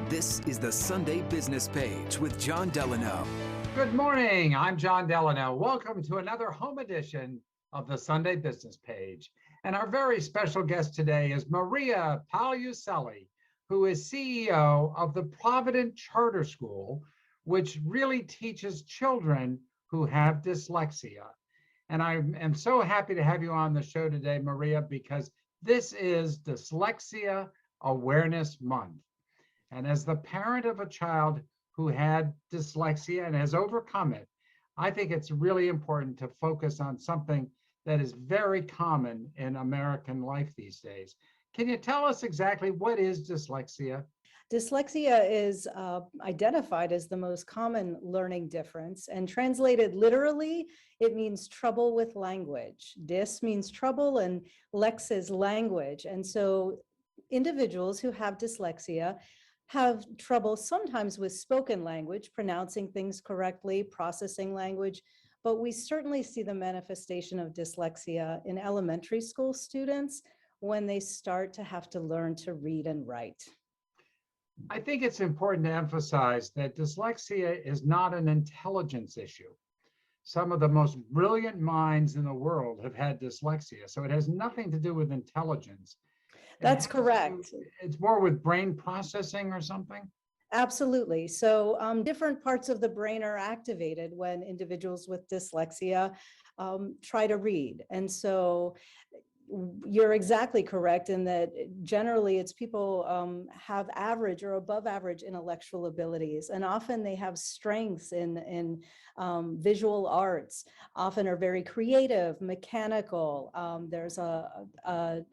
This is the Sunday Business Page with John Delano. Good morning. I'm John Delano. Welcome to another home edition of the Sunday Business Page. And our very special guest today is Maria Paluselli, who is CEO of the Provident Charter School, which really teaches children who have dyslexia. And I am so happy to have you on the show today, Maria, because this is Dyslexia Awareness Month. And as the parent of a child who had dyslexia and has overcome it, I think it's really important to focus on something that is very common in American life these days. Can you tell us exactly what is dyslexia? Dyslexia is identified as the most common learning difference, and translated literally, it means trouble with language. Dys means trouble and lex is language. And so individuals who have dyslexia have trouble sometimes with spoken language, pronouncing things correctly, processing language, but we certainly see the manifestation of dyslexia in elementary school students when they start to have to learn to read and write. I think it's important to emphasize that dyslexia is not an intelligence issue. Some of the most brilliant minds in the world have had dyslexia, so it has nothing to do with intelligence. That's correct. It's more with brain processing or something? Absolutely. So different parts of the brain are activated when individuals with dyslexia try to read. And so you're exactly correct in that generally it's people have average or above average intellectual abilities, and often they have strengths in visual arts, often are very creative, mechanical. There's a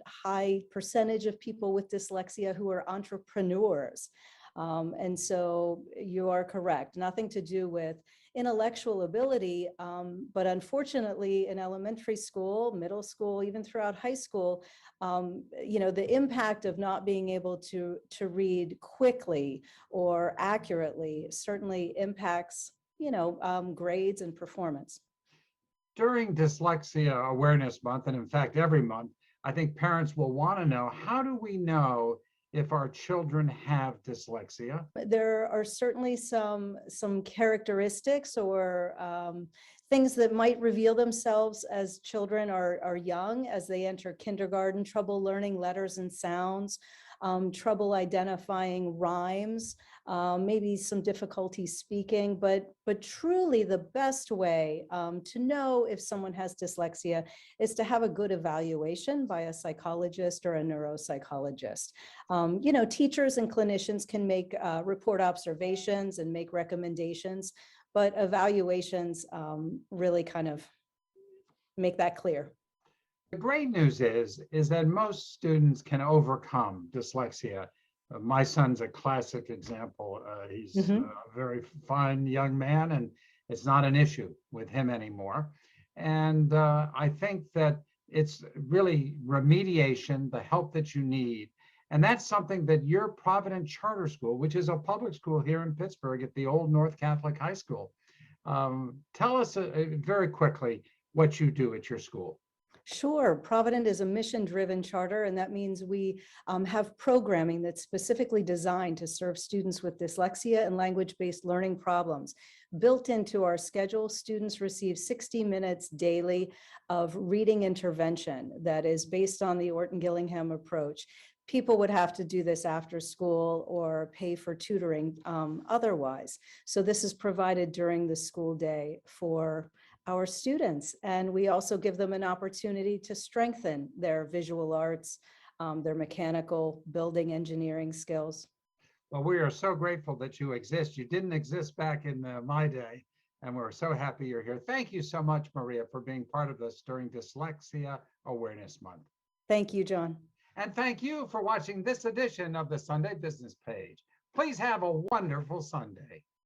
high percentage of people with dyslexia who are entrepreneurs. And so you are correct, nothing to do with intellectual ability, but unfortunately in elementary school, middle school, even throughout high school, the impact of not being able to read quickly or accurately certainly impacts, grades and performance. During Dyslexia Awareness Month, and in fact every month, I think parents will want to know, how do we know if our children have dyslexia? There are certainly some characteristics or things that might reveal themselves as children are young, as they enter kindergarten, trouble learning letters and sounds, trouble identifying rhymes, maybe some difficulty speaking, but truly the best way to know if someone has dyslexia is to have a good evaluation by a psychologist or a neuropsychologist. Teachers and clinicians can make report observations and make recommendations, but evaluations really kind of make that clear. The great news is that most students can overcome dyslexia. My son's a classic example. He's a very fine young man, and it's not an issue with him anymore. And I think that it's really remediation, the help that you need. And that's something that your Provident Charter School, which is a public school here in Pittsburgh at the old North Catholic High School. Tell us very quickly what you do at your school. Sure. Provident is a mission-driven charter, and that means we have programming that's specifically designed to serve students with dyslexia and language-based learning problems. Built into our schedule, students receive 60 minutes daily of reading intervention that is based on the Orton-Gillingham approach. People would have to do this after school or pay for tutoring otherwise. So this is provided during the school day for our students. And we also give them an opportunity to strengthen their visual arts, their mechanical, building, engineering skills. Well, we are so grateful that you exist. You didn't exist back in my day, and we're so happy you're here. Thank you so much, Maria, for being part of this during Dyslexia Awareness Month. Thank you, John. And thank you for watching this edition of the Sunday Business Page. Please have a wonderful Sunday.